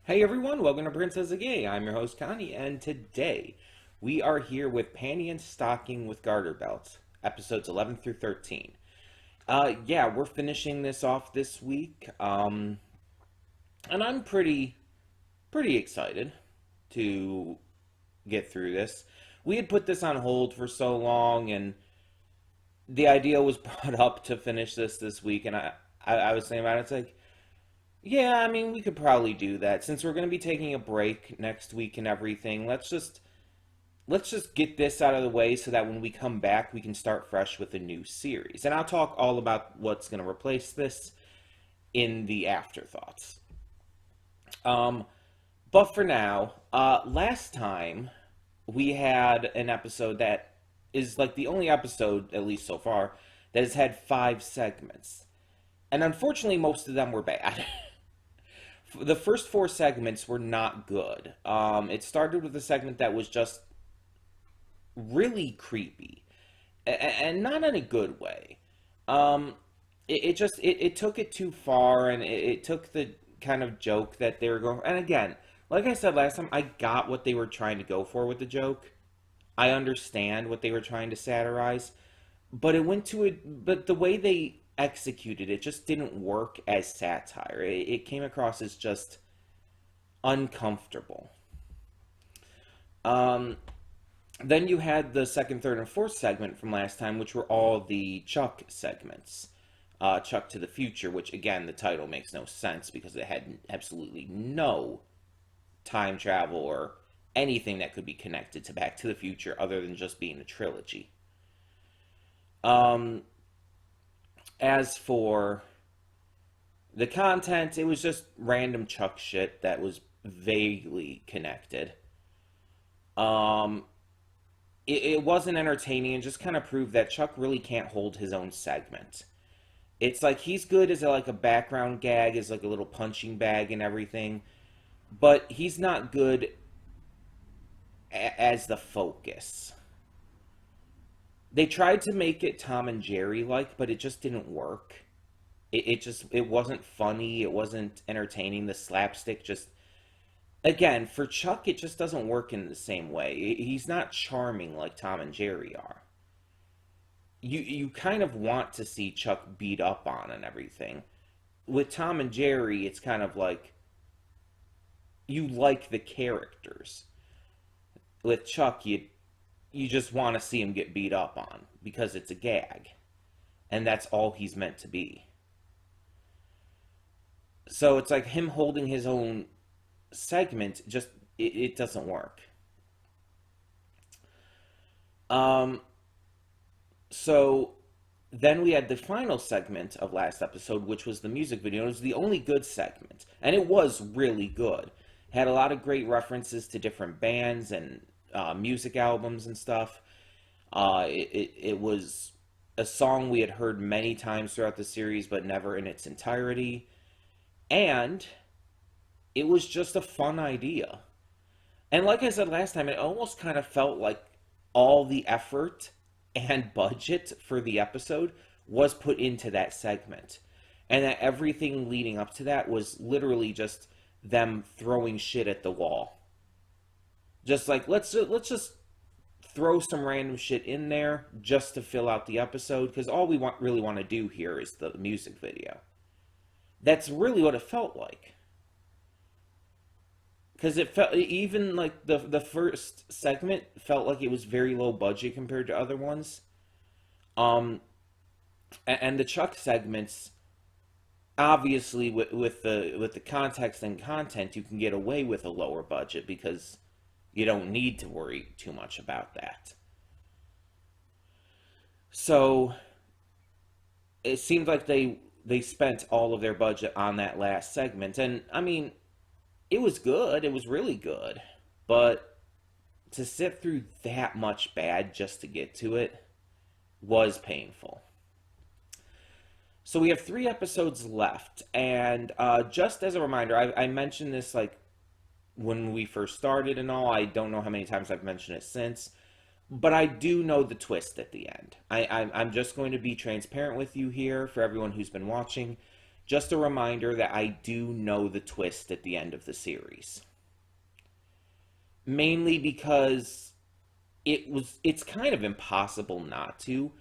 Hey everyone, welcome to Princess of Gay. I'm your host Connie, and today we are here with Panty and Stocking with Garterbelt, episodes 11 through 13. Yeah, we're finishing this off this week, and I'm pretty excited to get through this. We had put this on hold for so long, and the idea was brought up to finish this week, and I was thinking about it. It's like, yeah, I mean, we could probably do that since we're going to be taking a break next week and everything. Let's just get this out of the way so that when we come back, we can start fresh with a new series. And I'll talk all about what's going to replace this in the afterthoughts. But for now, last time we had an episode that is like the only episode, at least so far, that has had 5 segments. And unfortunately, most of them were bad. The first 4 segments were not good. It started with a segment that was just really creepy, and not in a good way. It took it too far, and it took the kind of joke that they were going. And again, like I said last time, I got what they were trying to go for with the joke. I understand what they were trying to satirize, but it went to it. But the way they executed it just didn't work as satire. It came across as just uncomfortable. Um, then you had the second, third, and fourth segment from last time, which were all the Chuck segments. Chuck to the Future, which again, the title makes no sense because it had absolutely no time travel or anything that could be connected to Back to the Future other than just being a trilogy. Um, as for the content, it was just random Chuck shit that was vaguely connected. Um, it wasn't entertaining and just kind of proved that Chuck really can't hold his own segment. It's like he's good as like a background gag, as like a little punching bag and everything, but he's not good as the focus. They tried to make it Tom and Jerry like, but it just didn't work. It wasn't funny. It wasn't entertaining. The slapstick just again for Chuck, it just doesn't work in the same way. He's not charming like Tom and Jerry are. You kind of want to see Chuck beat up on and everything. With Tom and Jerry, it's kind of like you like the characters. With Chuck, you just want to see him get beat up on because it's a gag, and that's all he's meant to be. So it's like him holding his own segment, just it doesn't work. Um, so then we had the final segment of last episode, which was the music video. It was the only good segment, and it was really good. It had a lot of great references to different bands and music albums and stuff. It was a song we had heard many times throughout the series, but never in its entirety. And it was just a fun idea. And like I said last time, it almost kind of felt like all the effort and budget for the episode was put into that segment. And that everything leading up to that was literally just them throwing shit at the wall. Just like let's just throw some random shit in there just to fill out the episode because all we really want to do here is the music video. That's really what it felt like. Because it felt even like the first segment felt like it was very low budget compared to other ones. Um, and the Chuck segments, obviously, with the context and content, you can get away with a lower budget because you don't need to worry too much about that. So it seemed like they spent all of their budget on that last segment, and I mean, it was good. It was really good, but to sit through that much bad just to get to it was painful. So we have 3 episodes left, and just as a reminder, I mentioned this like when we first started and all. I don't know how many times I've mentioned it since, but I do know the twist at the end. I'm just going to be transparent with you here for everyone who's been watching. just a reminder that I do know the twist at the end of the series. Mainly because it's kind of impossible not to.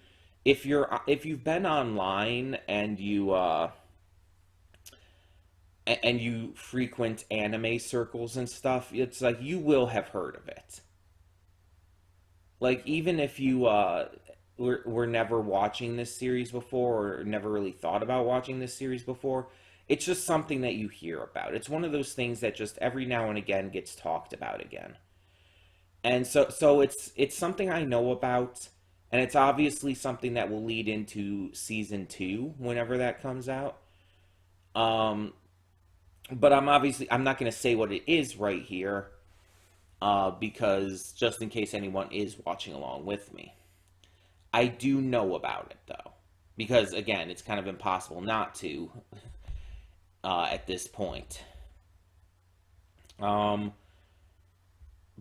If you've been online and you frequent anime circles and stuff, it's like you will have heard of it. Like, even if you were never watching this series before, or never really thought about watching this series before, it's just something that you hear about. It's one of those things that just every now and again gets talked about again. And so it's something I know about, and it's obviously something that will lead into season 2 whenever that comes out. Um, but I'm not going to say what it is right here, because just in case anyone is watching along with me. I do know about it though, because again, it's kind of impossible not to at this point. Um,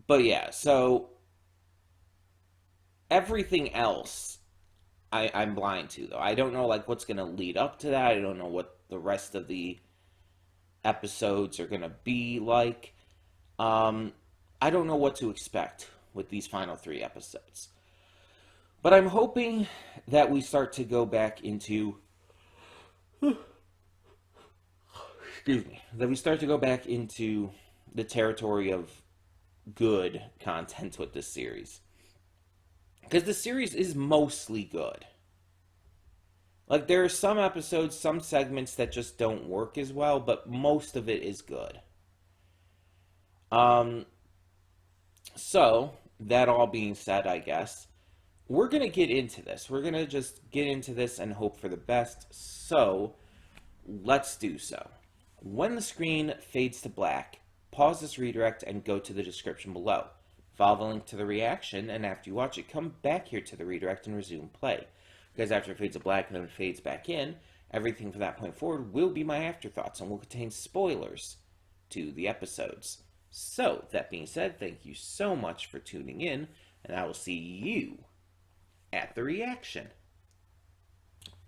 but yeah, so everything else I'm blind to though. I don't know like what's gonna lead up to that. I don't know what the rest of the episodes are gonna be like. Um, I don't know what to expect with these final 3 episodes. But I'm hoping that we start to go back into excuse me, that we start to go back into the territory of good content with this series. Because the series is mostly good. Like, there are some episodes, some segments that just don't work as well, but most of it is good. Um, so, that all being said, I guess, we're going to get into this. We're going to just get into this and hope for the best. So, let's do so. When the screen fades to black, pause this redirect and go to the description below. Follow the link to the reaction, and after you watch it, come back here to the redirect and resume play. Because after it fades to black and then it fades back in, everything from that point forward will be my afterthoughts and will contain spoilers to the episodes. So, that being said, thank you so much for tuning in, and I will see you at the reaction.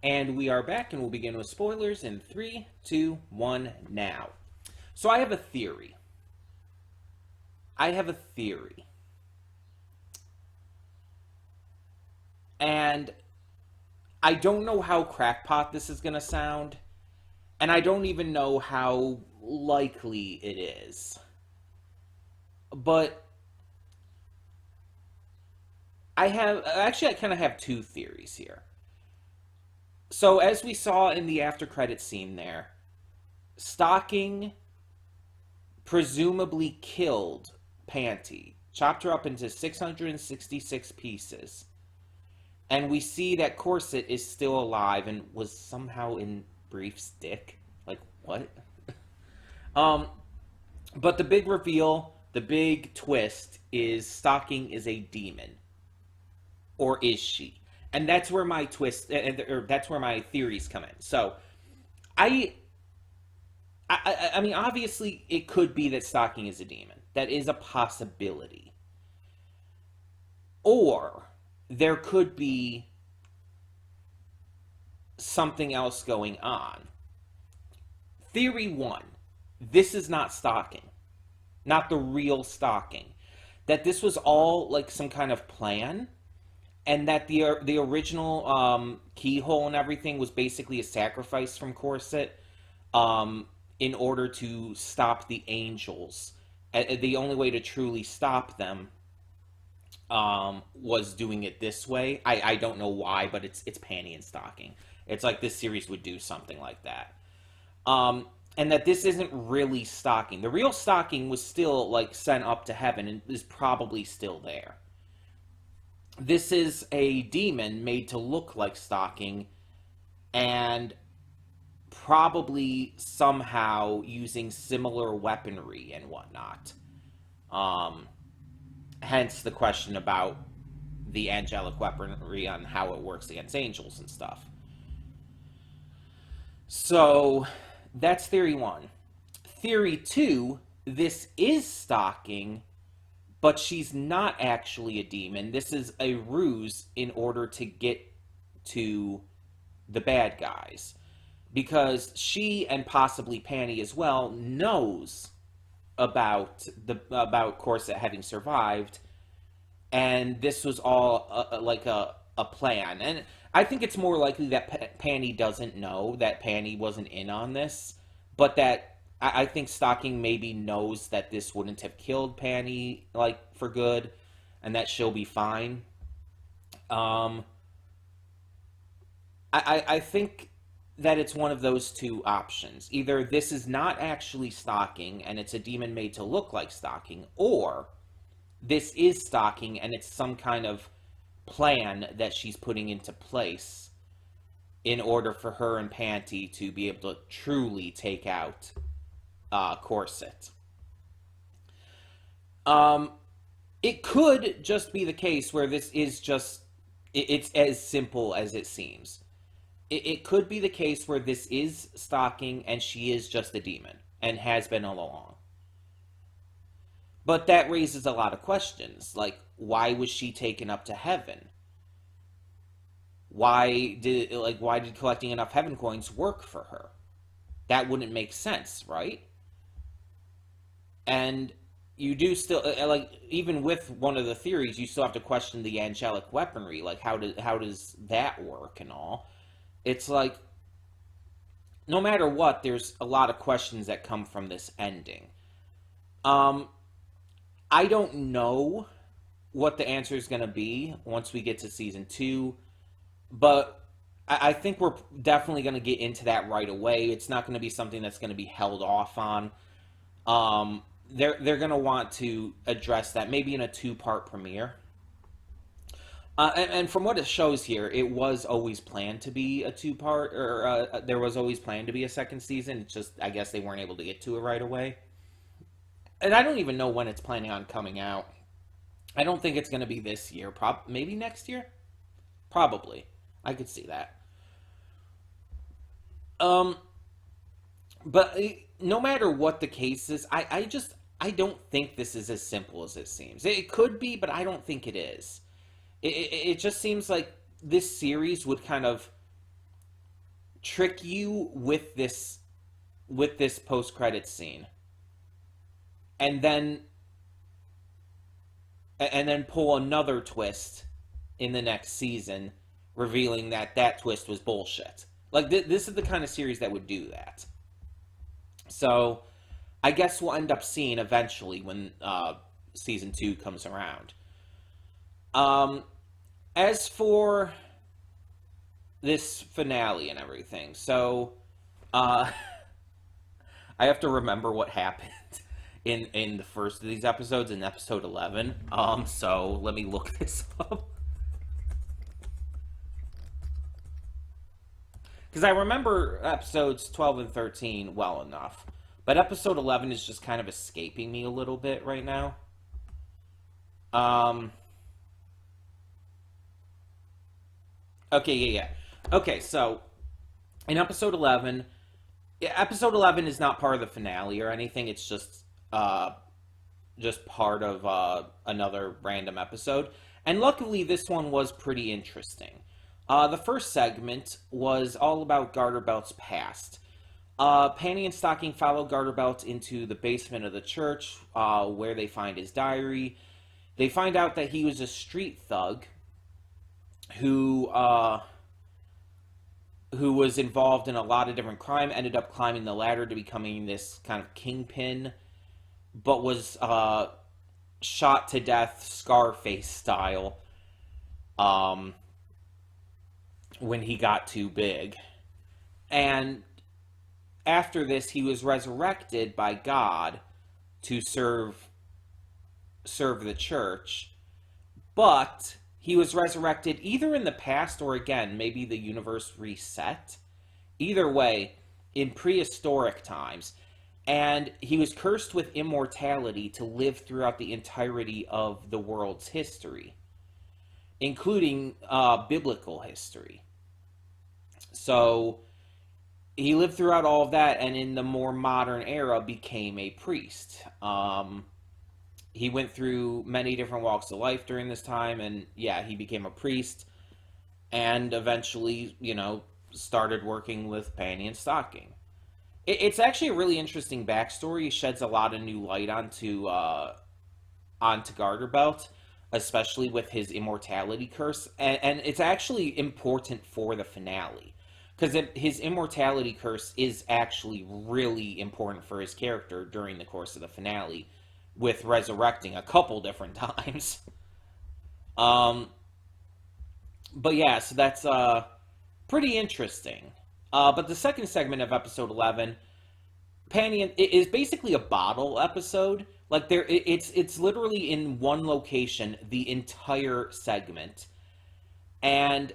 And we are back, and we'll begin with spoilers in 3, 2, 1, now. So I have a theory. And I don't know how crackpot this is going to sound, and I don't even know how likely it is. But I kind of have 2 theories here. So, as we saw in the after credit scene there, Stocking presumably killed Panty, chopped her up into 666 pieces. And we see that Corset is still alive and was somehow in Brief's dick. Like, what? But the big reveal, the big twist is Stocking is a demon. Or is she? And that's where my or that's where my theories come in. So, I mean, obviously, it could be that Stocking is a demon. That is a possibility. Or there could be something else going on. Theory 1. This is not Stocking. Not the real Stocking. That this was all like some kind of plan. And that the original keyhole and everything was basically a sacrifice from Corset in order to stop the angels. The only way to truly stop them was doing it this way. I don't know why, but it's Panty and Stocking. It's like this series would do something like that. And that this isn't really Stocking. The real Stocking was still like sent up to heaven and is probably still there. This is a demon made to look like Stocking and probably somehow using similar weaponry and whatnot. Hence the question about the angelic weaponry on how it works against angels and stuff. So, that's theory 1. Theory 2, this is Stocking, but she's not actually a demon. This is a ruse in order to get to the bad guys. because she and possibly Panty as well knows about Corset having survived, and this was all like a plan. And I think it's more likely that Panty doesn't know that Panty wasn't in on this, but that I think Stocking maybe knows that this wouldn't have killed Panty like for good, and that she'll be fine. Um, I think that it's one of those two options. Either this is not actually Stocking and it's a demon made to look like Stocking, or this is Stocking and it's some kind of plan that she's putting into place in order for her and Panty to be able to truly take out Corset. Um, it could just be the case where this is just it's as simple as it seems. It could be the case where this is Stocking and she is just a demon and has been all along. But that raises a lot of questions, like why was she taken up to heaven? Why did collecting enough heaven coins work for her? That wouldn't make sense, right? And you do still like even with one of the theories, you still have to question the angelic weaponry. Like how does that work and all? It's like no matter what, there's a lot of questions that come from this ending. Um, I don't know what the answer is going to be once we get to season two, but I think we're definitely going to get into that right away. It's not going to be something that's going to be held off on. They're going to want to address that maybe in a two-part premiere. And from what it shows here, it was always planned to be a two-part, or there was always planned to be a second season. It's just, I guess they weren't able to get to it right away. And I don't even know when it's planning on coming out. I don't think it's going to be this year. Maybe next year? Probably. I could see that. Um, but no matter what the case is, I don't think this is as simple as it seems. It could be, but I don't think it is. It just seems like this series would kind of trick you with this post credit scene, and then pull another twist in the next season, revealing that that twist was bullshit. Like this is the kind of series that would do that. So I guess we'll end up seeing eventually when season two comes around. Um, as for this finale and everything, so uh, I have to remember what happened in the first of these episodes, in episode 11. So let me look this up because I remember episodes 12 and 13 well enough, but episode 11 is just kind of escaping me a little bit right now. Um, okay, yeah. Okay, so in episode 11 is not part of the finale or anything. It's just part of another random episode. And luckily, this one was pretty interesting. The first segment was all about Garterbelt's past. Panty and Stocking follow Garterbelt into the basement of the church, where they find his diary. They find out that he was a street thug who was involved in a lot of different crime, ended up climbing the ladder to becoming this kind of kingpin, but was shot to death Scarface style um, when he got too big. And after this, he was resurrected by God to serve the church, but he was resurrected either in the past or again, maybe the universe reset. Either way, in prehistoric times. And he was cursed with immortality to live throughout the entirety of the world's history, including biblical history. So he lived throughout all of that, and in the more modern era became a priest. He went through many different walks of life during this time, and yeah, he became a priest, and eventually, started working with Panty and Stocking. It's actually a really interesting backstory. It sheds a lot of new light onto Garterbelt, especially with his immortality curse, and it's actually important for the finale because his immortality curse is actually really important for his character during the course of the finale, with resurrecting a couple different times. Um, but yeah, so that's pretty interesting. But the second segment of episode 11, Panty, it is basically a bottle episode. Like it's literally in one location the entire segment, and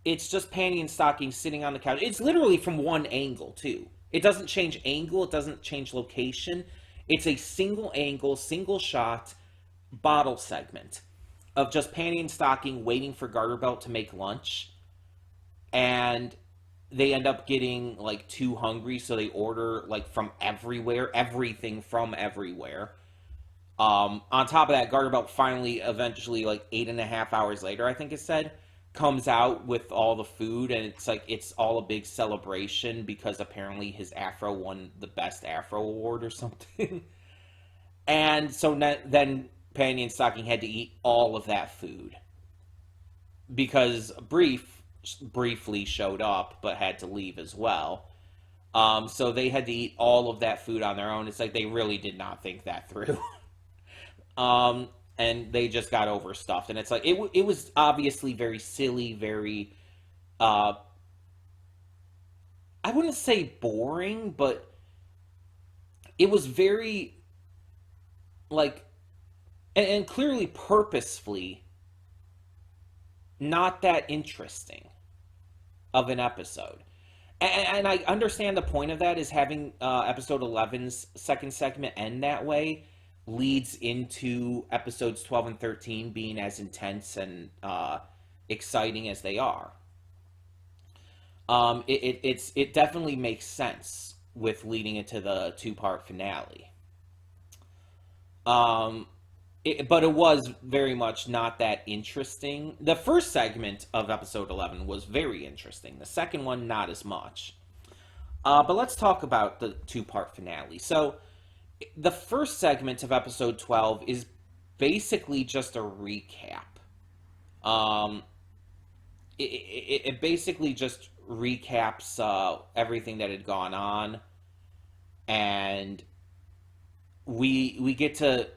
it's just Panty and Stocking sitting on the couch. It's literally from one angle too. It doesn't change angle. It doesn't change location. It's a single angle, single shot bottle segment of just Panty and Stocking waiting for Garterbelt to make lunch, and they end up getting like too hungry, so they order like from everywhere, everything from everywhere. On top of that, Garterbelt finally, eventually, like 8.5 hours later, I think it said, comes out with all the food, and it's like it's all a big celebration because apparently his afro won the best afro award or something. And so then Panty and Stocking had to eat all of that food because briefly showed up but had to leave as well. So they had to eat all of that food on their own. It's like they really did not think that through. And they just got overstuffed. And it's like it was obviously very silly, very I wouldn't say boring, but it was very like and clearly purposefully not that interesting of an episode. And I understand the point of that is having episode 11's second segment end that way leads into episodes 12 and 13 being as intense and exciting as they are. It definitely makes sense with leading into the two-part finale. But it was very much not that interesting. The first segment of episode 11 was very interesting. The second one, not as much. But let's talk about the two-part finale. So, the first segment of episode 12 is basically just a recap. It basically just recaps everything that had gone on, and we get to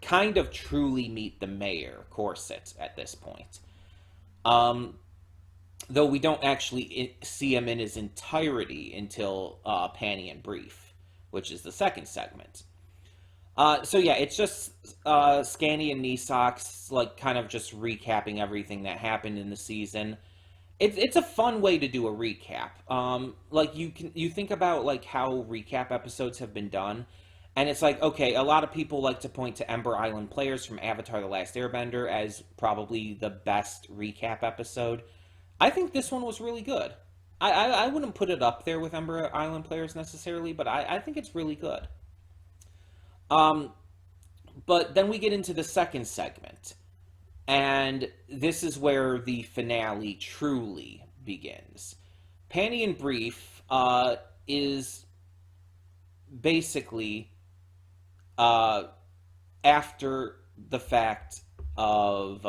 kind of truly meet the mayor, Corset, at this point. Though we don't actually see him in his entirety until Panty and Brief, which is the second segment. So yeah, it's just Scanny and Nisox, like, kind of just recapping everything that happened in the season. It's a fun way to do a recap. Like, you think about like how recap episodes have been done, and it's like, okay, a lot of people like to point to Ember Island Players from Avatar: The Last Airbender as probably the best recap episode. I think this one was really good. I wouldn't put it up there with Ember Island Players necessarily, but I think it's really good. But then we get into the second segment, and this is where the finale truly begins. Panty and Brief is basically after the fact of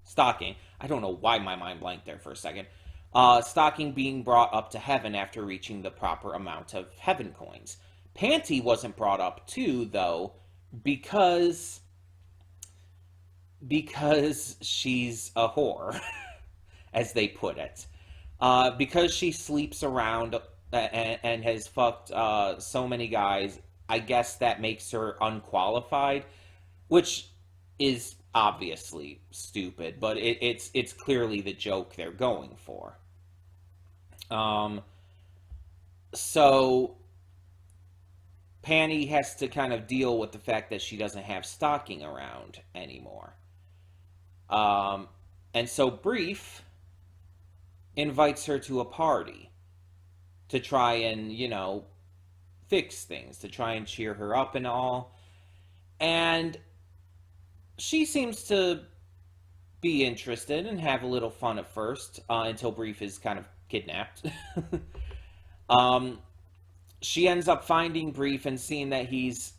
Stocking. I don't know why my mind blanked there for a second. Stocking being brought up to heaven after reaching the proper amount of heaven coins. Panty wasn't brought up too, though, because she's a whore, as they put it. Because she sleeps around and has fucked so many guys, I guess that makes her unqualified, which is obviously stupid, but it's clearly the joke they're going for. So Panty has to kind of deal with the fact that she doesn't have Stocking around anymore. And so Brief invites her to a party to try and, fix things, to try and cheer her up and all. And she seems to be interested and have a little fun at first, until Brief is kind of kidnapped. um, she ends up finding Brief and seeing that he's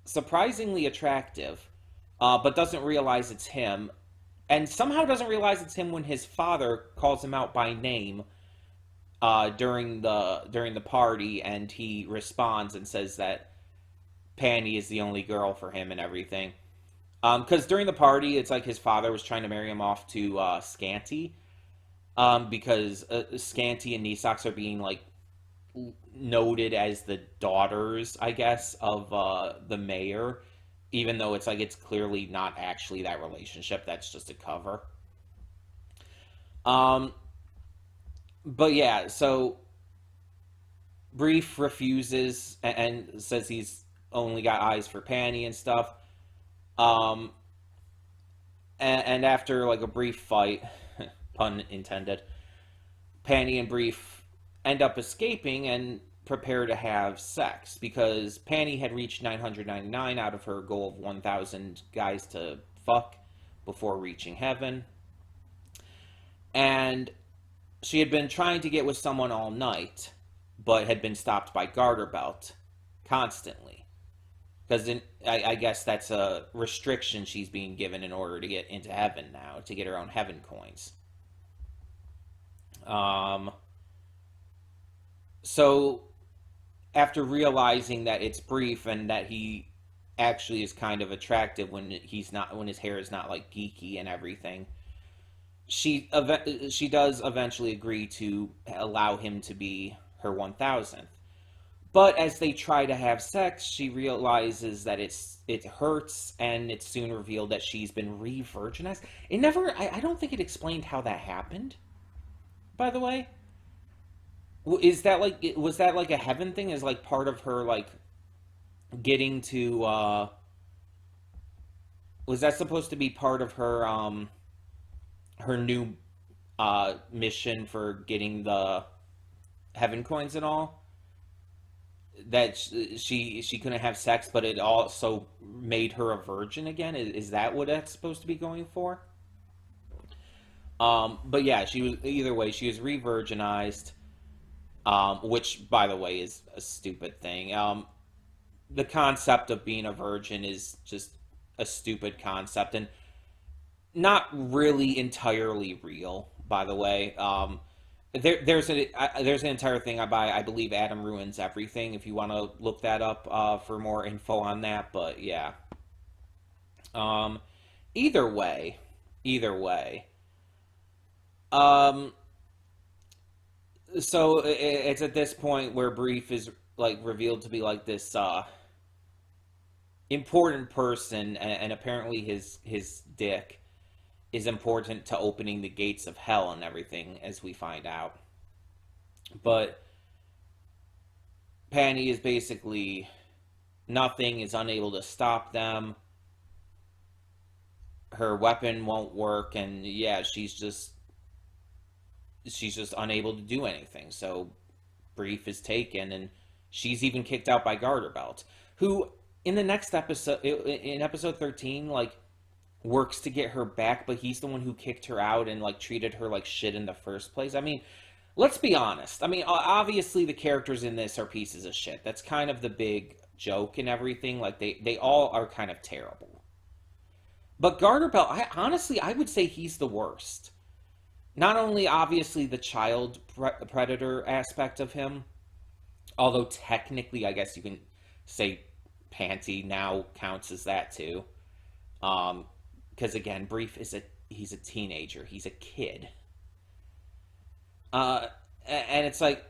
surprisingly attractive, but doesn't realize it's him, and somehow doesn't realize it's him when his father calls him out by name during the party, and he responds and says that Panty is the only girl for him and everything. Because during the party, it's like his father was trying to marry him off to Scanty, because Scanty and Nisox are being like noted as the daughters, I guess, of the mayor, even though it's like it's clearly not actually that relationship. That's just a cover. But yeah, so Brief refuses and says he's only got eyes for Panty and stuff. Um, and after like a brief fight, pun intended, Panty and Brief end up escaping and prepare to have sex because Panty had reached 999 out of her goal of 1,000 guys to fuck before reaching heaven. And she had been trying to get with someone all night, but had been stopped by Garterbelt constantly. Because I guess that's a restriction she's being given in order to get into heaven now, to get her own heaven coins. So, after realizing that it's Brief and that he actually is kind of attractive when his hair is not like geeky and everything, she does eventually agree to allow him to be her 1,000th. But as they try to have sex, she realizes that it hurts, and it's soon revealed that she's been re-virginized. I don't think it explained how that happened, by the way. Was that like a heaven thing? Is like part of her like getting to was that supposed to be part of her new mission for getting the heaven coins and all? That she couldn't have sex, but it also made her a virgin again. Is that what that's supposed to be going for? But yeah, she was re-virginized, which by the way is a stupid thing. The concept of being a virgin is just a stupid concept and not really entirely real, by the way. There's an entire thing I believe Adam Ruins Everything, if you want to look that up for more info on that. But yeah, um, either way, either way. Um, so it's at this point where Brief is like revealed to be like this important person, and apparently his dick is important to opening the gates of hell and everything, as we find out. But Panty is basically nothing, is unable to stop them. Her weapon won't work, and yeah, she's just unable to do anything. So Brief is taken, and she's even kicked out by Garterbelt, who in the next episode, in episode 13, like works to get her back, but he's the one who kicked her out and like treated her like shit in the first place. I mean, let's be honest. I mean, obviously the characters in this are pieces of shit. That's kind of the big joke and everything. Like they all are kind of terrible. But Garterbelt, honestly, I would say he's the worst. Not only obviously the child predator aspect of him, although technically I guess you can say Panty now counts as that too. Because again, Brief he's a teenager, he's a kid. And it's like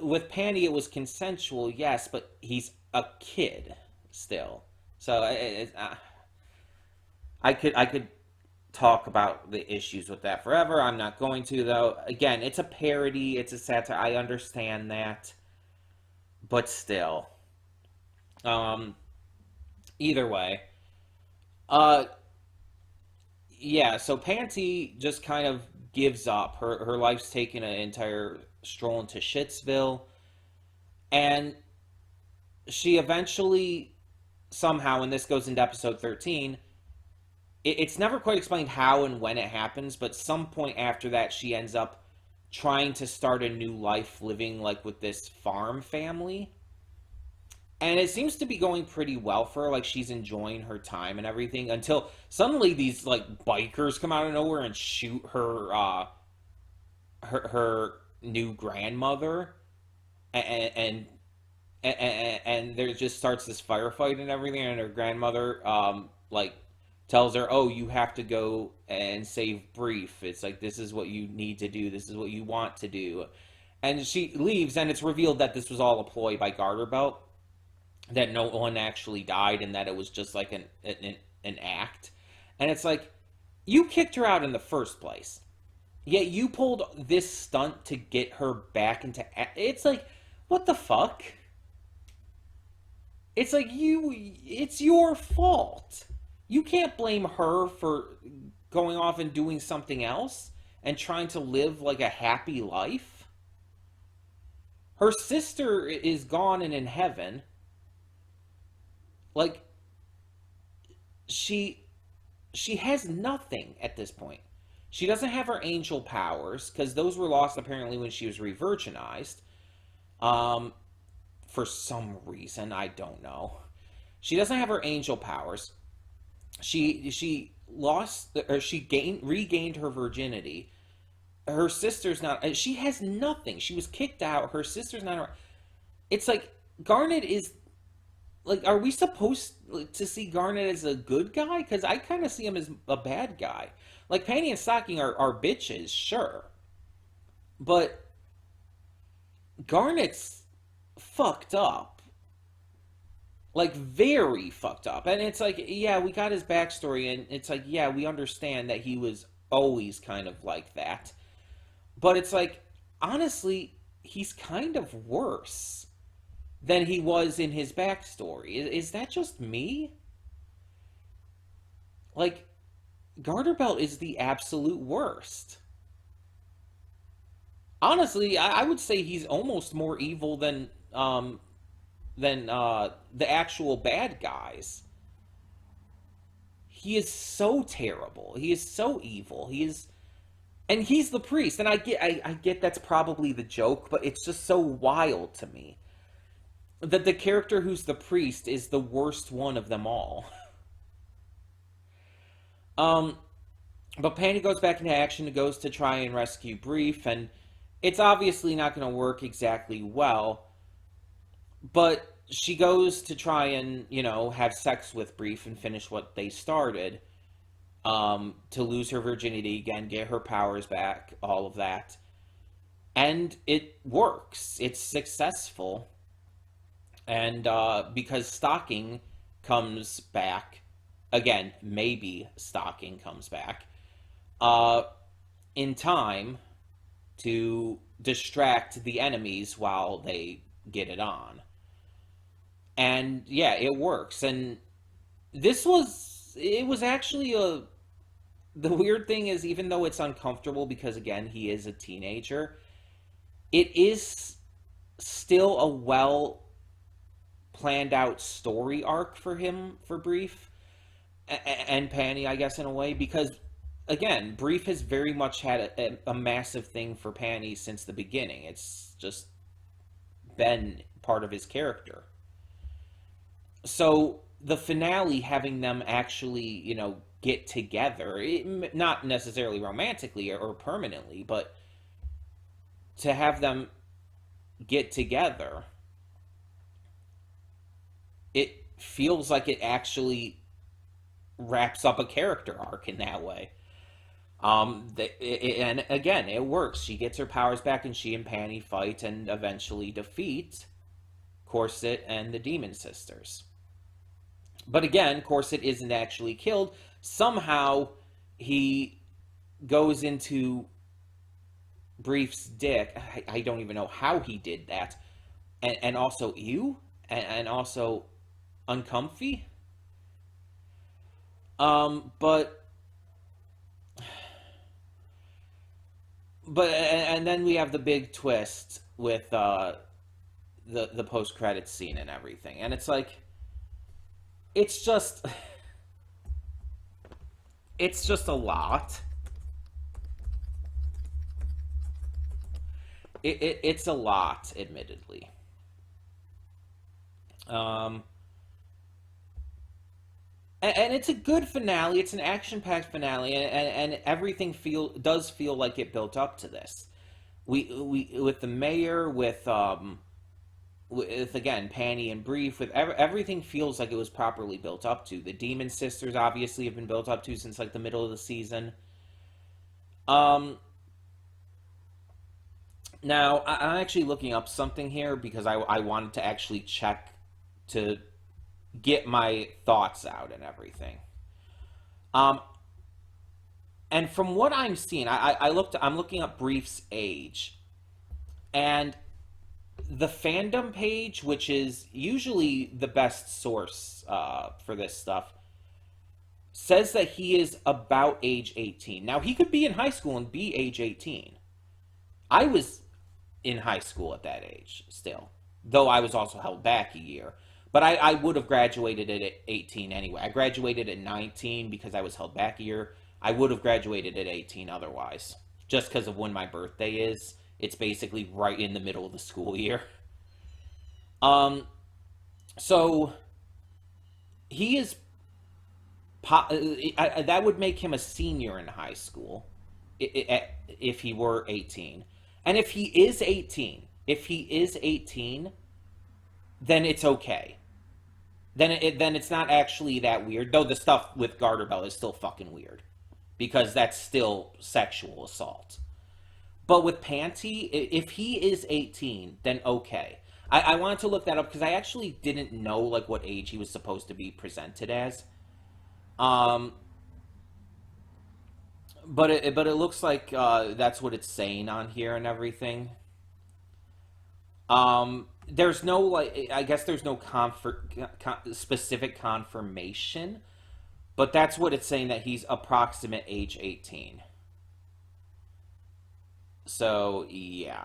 with Panty it was consensual, yes, but he's a kid still. So I could talk about the issues with that forever. I'm not going to, though. Again, it's a parody, it's a satire. I understand that, but still. Either way, uh, yeah. So Panty just kind of gives up. Her life's taken an entire stroll into Shitsville, and she eventually somehow, and this goes into episode 13, it's never quite explained how and when it happens, but some point after that, she ends up trying to start a new life living like with this farm family. And it seems to be going pretty well for her. Like she's enjoying her time and everything until suddenly these like bikers come out of nowhere and shoot her new grandmother, and and there just starts this firefight and everything, and her grandmother like tells her, "Oh, you have to go and save Brief. It's like this is what you need to do. This is what you want to do." And she leaves, and it's revealed that this was all a ploy by Garterbelt, that no one actually died, and that it was just like an act. And it's like, you kicked her out in the first place, yet you pulled this stunt to get her back into. It's like, what the fuck? It's like it's your fault. You can't blame her for going off and doing something else and trying to live like a happy life. Her sister is gone and in heaven. Like she she has nothing at this point. She doesn't have her angel powers because those were lost apparently when she was re-virginized. Um, for some reason I don't know. She doesn't have her angel powers. She lost or she gained regained her virginity. Her sister's not. She has nothing. She was kicked out. Her sister's not. It's like Garnet is like. Are we supposed to see Garnet as a good guy? Because I kind of see him as a bad guy. Like Panty and Stocking are bitches, sure, but Garnet's fucked up, like very fucked up. And it's like, yeah, we got his backstory, and it's like, yeah, we understand that he was always kind of like that. But it's like, honestly, he's kind of worse than he was in his backstory. Is that just me? Like, Garterbelt is the absolute worst. Honestly, I would say he's almost more evil than the actual bad guys. He is so terrible. He is so evil. He is, and he's the priest. And I get that's probably the joke, but it's just so wild to me that the character who's the priest is the worst one of them all. Um, but Panty goes back into action and goes to try and rescue Brief, and it's obviously not going to work exactly well. But she goes to try and, have sex with Brief and finish what they started. To lose her virginity again, get her powers back, all of that. And it works. It's successful. And because Stocking comes back, again, maybe Stocking comes back, uh, in time to distract the enemies while they get it on. And yeah, it works. And it was actually the weird thing is, even though it's uncomfortable because, again, he is a teenager, it is still a well planned out story arc for him, for Brief and Panty, I guess, in a way, because again, Brief has very much had a massive thing for Panty since the beginning. It's just been part of his character. So the finale, having them actually, get together, not necessarily romantically or permanently, but to have them get together, it feels like it actually wraps up a character arc in that way. And again, it works. She gets her powers back, and she and Panty fight and eventually defeat Corset and the Demon Sisters. But again, Corset isn't actually killed. Somehow, he goes into Brief's dick. I don't even know how he did that. And also, ew? And also, uncomfy? But and then we have the big twist with the post credit scene and everything, and it's like, it's just it's just a lot. It's a lot, admittedly. Um, and it's a good finale. It's an action-packed finale, and everything does feel like it built up to this. We with the mayor, with again Panty and Brief, with everything feels like it was properly built up to. The Demon Sisters obviously have been built up to since like the middle of the season. Um, Now I'm actually looking up something here because I wanted to actually check to get my thoughts out and everything. Um, and from what I'm seeing, I'm looking up Brief's age, and the fandom page, which is usually the best source for this stuff, says that he is about age 18. Now he could be in high school and be age 18. I was in high school at that age still, though I was also held back a year. But I would have graduated at 18 anyway. I graduated at 19 because I was held back a year. I would have graduated at 18 otherwise, just because of when my birthday is. It's basically right in the middle of the school year. Um, so he is. That would make him a senior in high school if he were 18. And if he is 18, then it's okay. Then it's not actually that weird. Though the stuff with Garterbelt is still fucking weird because that's still sexual assault. But with Panty, if he is 18, then okay. I wanted to look that up because I actually didn't know like what age he was supposed to be presented as. Um, but it looks like that's what it's saying on here and everything. There's no like I guess there's no specific confirmation, but that's what it's saying that he's approximate age 18. So yeah.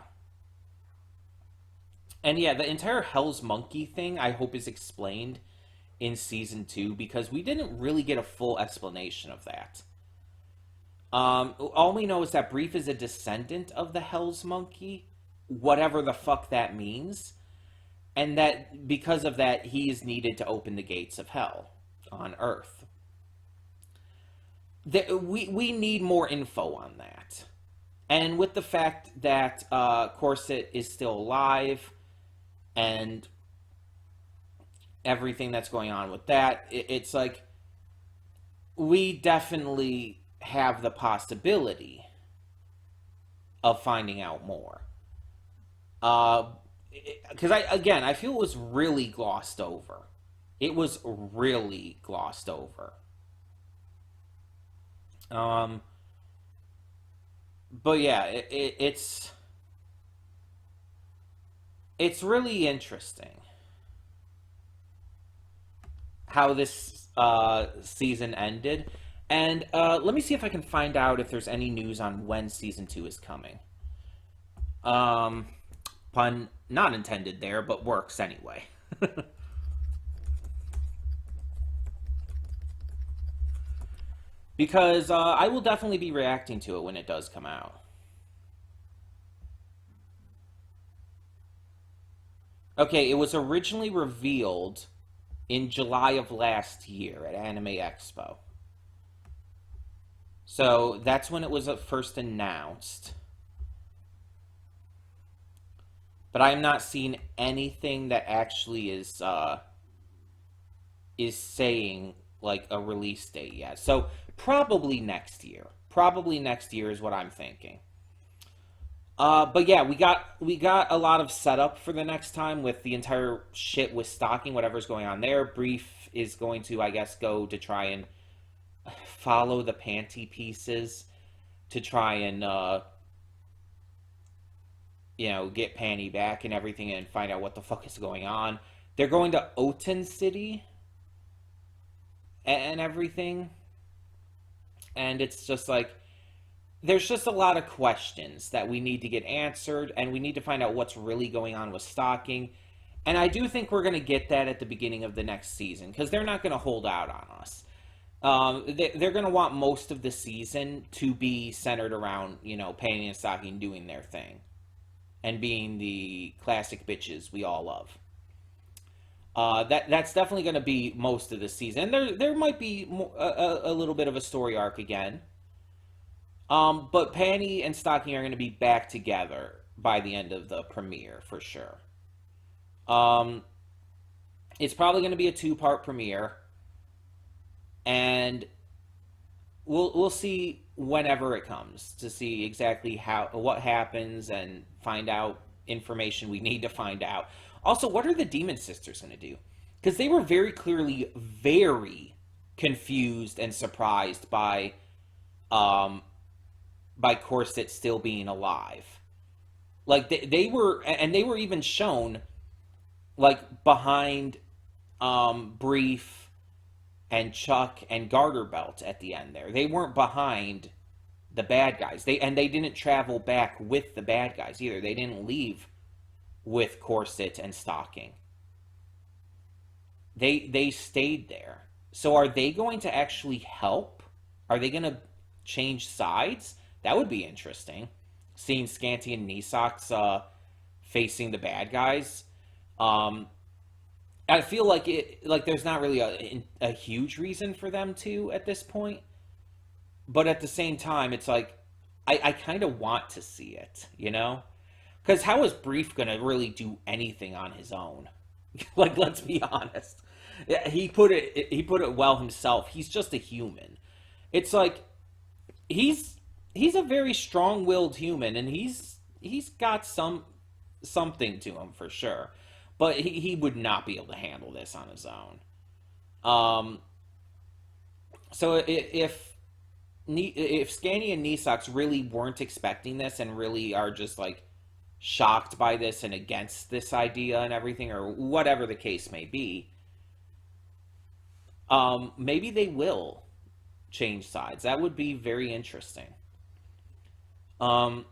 And yeah, the entire Hell's Monkey thing I hope is explained in season 2 because we didn't really get a full explanation of that. All we know is that Brief is a descendant of the Hell's Monkey, whatever the fuck that means, and that because of that, he is needed to open the gates of hell on Earth. We need more info on that. And with the fact that Corset is still alive and everything that's going on with that, it's like we definitely have the possibility of finding out more. Because I feel it was really glossed over. It was really glossed over. Um, but yeah, it's really interesting how this season ended. And let me see if I can find out if there's any news on when season 2 is coming. Um, Pun not intended there, but works anyway. Because I will definitely be reacting to it when it does come out. Okay, it was originally revealed in July of last year at Anime Expo. So that's when it was first announced. But I am not seeing anything that actually is saying like a release date yet. So probably next year. Probably next year is what I'm thinking. But yeah, we got a lot of setup for the next time with the entire shit with stocking, whatever's going on there. Brief is going to, I guess, go to try and follow the Panty pieces to try and get Panty back and everything and find out what the fuck is going on. They're going to Oten City and everything. And it's just like there's just a lot of questions that we need to get answered, and we need to find out what's really going on with stocking. And I do think we're going to get that at the beginning of the next season, because they're not going to hold out on us. They're going to want most of the season to be centered around, Panty and Stocking doing their thing and being the classic bitches we all love. That's definitely going to be most of the season. And there might be a little bit of a story arc again. But Panty and Stocking are going to be back together by the end of the premiere for sure. Um, it's probably going to be a two-part premiere, and we'll see whenever it comes to see exactly what happens and find out information we need to find out. Also, what are the Demon Sisters going to do? Because they were very clearly very confused and surprised um, by Corset still being alive. Like they were, and they were even shown like behind Brief and Chuck and Garterbelt at the end there. They weren't behind the bad guys. They didn't travel back with the bad guys either. They didn't leave with Corset and Stocking. They stayed there. So are they going to actually help? Are they going to change sides? That would be interesting. Seeing Scanty and Nisox facing the bad guys. I feel like there's not really a huge reason for them to at this point, but at the same time, it's like I kind of want to see it, Because how is Brief gonna really do anything on his own? Like, let's be honest. Yeah, he put it well himself. He's just a human. It's like he's a very strong-willed human, and he's got something to him for sure. But he would not be able to handle this on his own. Um, so if Scanny and Nisox really weren't expecting this and really are just like shocked by this and against this idea and everything, or whatever the case may be, maybe they will change sides. That would be very interesting. Um,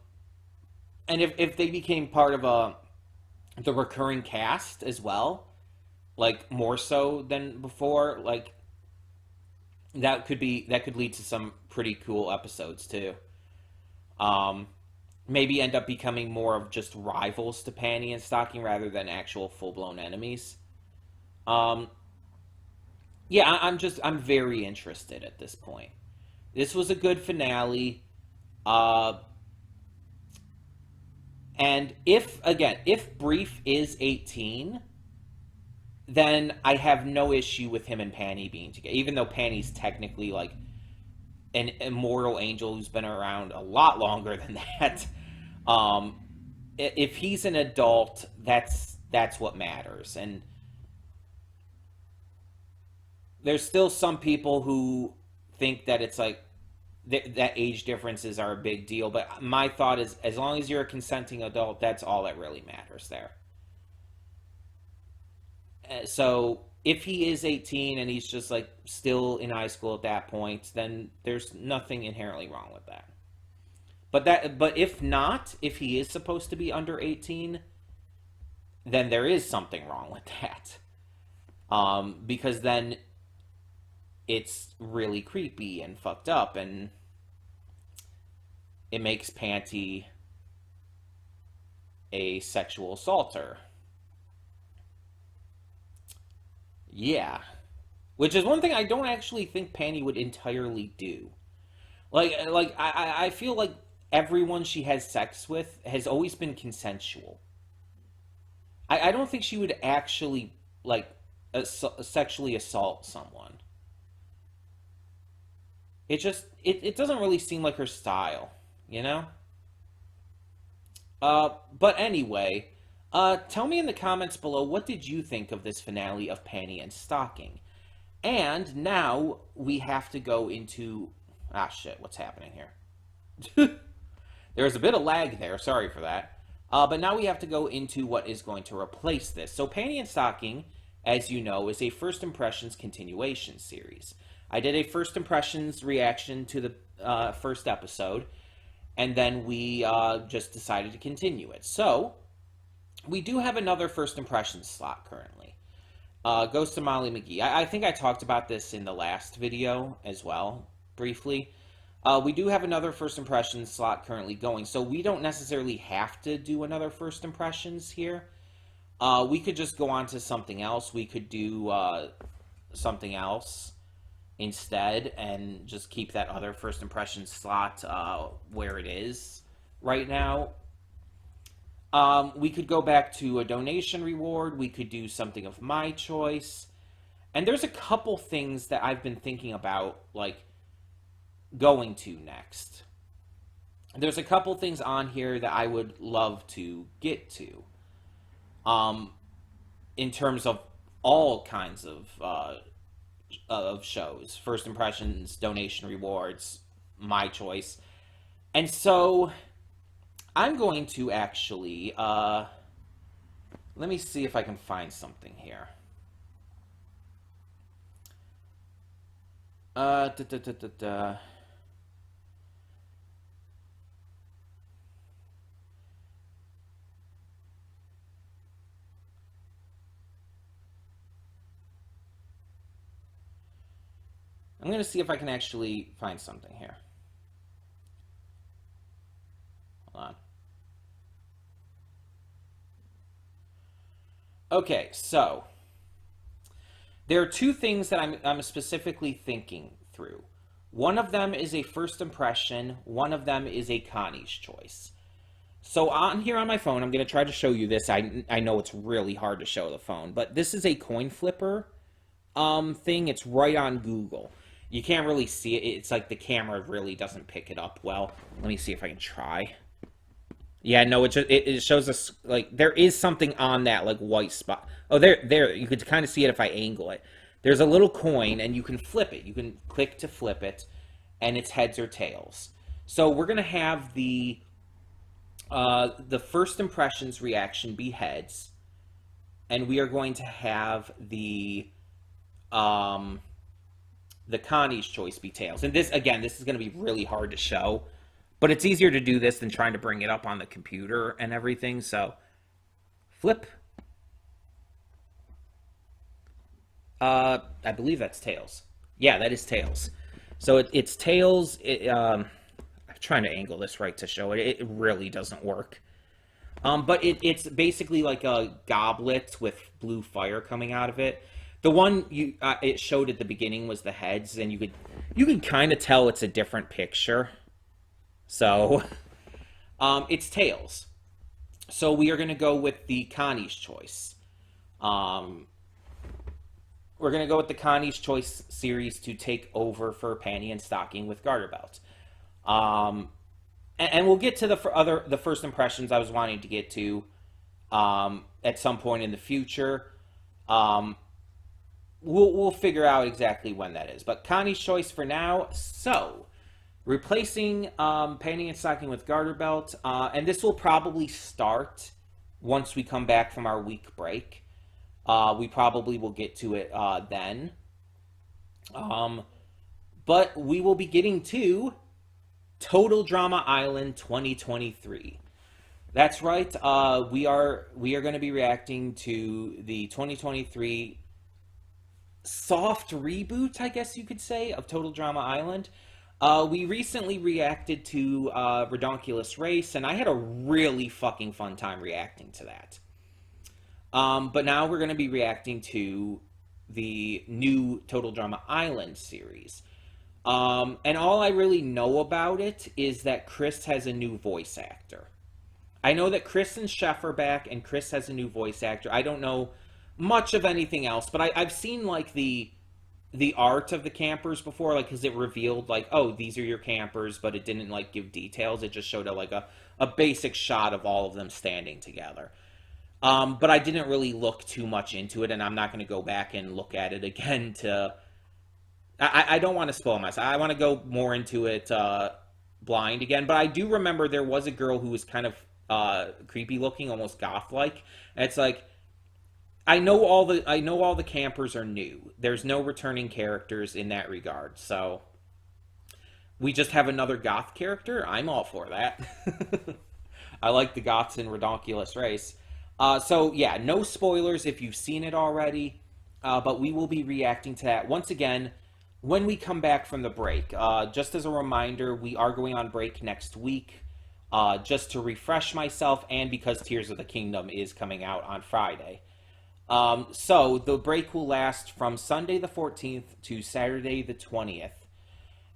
and if they became part of the recurring cast as well, like more so than before, like that could lead to some pretty cool episodes too. Um, Maybe end up becoming more of just rivals to Panty and Stocking rather than actual full blown enemies. Um, yeah, I'm very interested at this point. This was a good finale. Uh, and if Brief is 18, then I have no issue with him and Panty being together. Even though Panty's technically like an immortal angel who's been around a lot longer than that. Um, if he's an adult, that's what matters. And there's still some people who think that it's like that age differences are a big deal. But my thought is, as long as you're a consenting adult, that's all that really matters there. So if he is 18 and he's just like still in high school at that point, then there's nothing inherently wrong with that. But if not, if he is supposed to be under 18, then there is something wrong with that. Because then it's really creepy and fucked up, and it makes Panty a sexual assaulter. Yeah. Which is one thing I don't actually think Panty would entirely do. I feel like everyone she has sex with has always been consensual. I don't think she would actually, like, sexually assault someone. It doesn't really seem like her style, you know? But anyway, tell me in the comments below, what did you think of this finale of Panty and Stocking? And now we have to go into... Ah, shit, what's happening here? There's a bit of lag there, sorry for that. But now we have to go into what is going to replace this. So Panty and Stocking, as you know, is a First Impressions continuation series. I did a First Impressions reaction to the first episode, and then we just decided to continue it. So, we do have another First Impressions slot currently. Ghost of Molly McGee. I think I talked about this in the last video as well, briefly. We do have another first impressions slot currently going, so we don't necessarily have to do another first impressions here. We could just go on to something else. We could do something else instead and just keep that other first impressions slot where it is right now. We could go back to a donation reward. We could do something of my choice. And there's a couple things that I've been thinking about, like, going to next. There's a couple things on here that I would love to get to. In terms of all kinds of shows. First impressions, donation rewards, my choice. And so I'm going to actually, let me see if I can find something here. I'm going to see if I can actually find something here. Hold on. Okay, so there are two things that I'm specifically thinking through. One of them is a first impression. One of them is a Connie's choice. So on here on my phone, I'm going to try to show you this. I know it's really hard to show the phone, but this is a coin flipper thing. It's right on Google. You can't really see it. It's like the camera really doesn't pick it up well. Let me see if I can try. Yeah, no, it shows us, like, there is something on that, like, white spot. Oh, there, you could kind of see it if I angle it. There's a little coin, and you can flip it. You can click to flip it, and it's heads or tails. So we're going to have the first impressions reaction be heads, and we are going to have the Connie's choice be tails. And this, again, this is going to be really hard to show. But it's easier to do this than trying to bring it up on the computer and everything. So, flip. I believe that's tails. Yeah, that is tails. So it's tails. I'm trying to angle this right to show it. It really doesn't work. But it's basically like a goblet with blue fire coming out of it. The one it showed at the beginning was the heads, and you could kind of tell it's a different picture. So, it's tails. So we are going to go with the Connie's choice. We're going to go with the Connie's choice series to take over for Panty and Stocking with Garterbelt. And we'll get to the first impressions I was wanting to get to at some point in the future. We'll figure out exactly when that is. But Connie's choice for now. So, replacing Panty and Stocking with Garterbelt, and this will probably start once we come back from our week break. We probably will get to it then. But we will be getting to Total Drama Island 2023. That's right. We are going to be reacting to the 2023 soft reboot, I guess you could say, of Total Drama Island. We recently reacted to Redonkulous Race, and I had a really fucking fun time reacting to that. But now we're going to be reacting to the new Total Drama Island series. And all I really know about it is that Chris has a new voice actor. I know that Chris and Chef are back, and Chris has a new voice actor. I don't know much of anything else, but I've seen, like, the art of the campers before, like, because it revealed, like, oh, these are your campers, but it didn't, like, give details. It just showed a basic shot of all of them standing together. But I didn't really look too much into it, and I'm not going to go back and look at it again to... I don't want to spoil myself. I want to go more into it blind again, but I do remember there was a girl who was kind of creepy looking, almost goth-like, and it's like, I know all the campers are new. There's no returning characters in that regard. So we just have another goth character. I'm all for that. I like the goths in Redonkulous Race. So yeah, no spoilers if you've seen it already. but we will be reacting to that once again when we come back from the break. Just as a reminder, we are going on break next week, just to refresh myself, and because Tears of the Kingdom is coming out on Friday. So the break will last from Sunday the 14th to Saturday the 20th.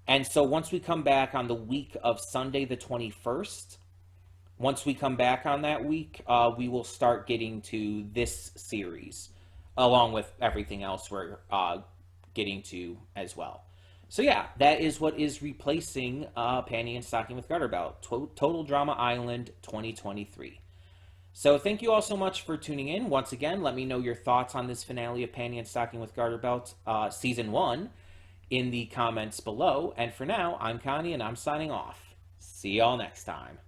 And so once we come back on the week of Sunday the 21st, once we come back on that week, we will start getting to this series, along with everything else we're getting to as well. So yeah, that is what is replacing Panty and Stocking with Garterbelt, Total Drama Island 2023. So thank you all so much for tuning in. Once again, let me know your thoughts on this finale of Panty and Stocking with Garterbelt Season 1 in the comments below. And for now, I'm Connie, and I'm signing off. See y'all next time.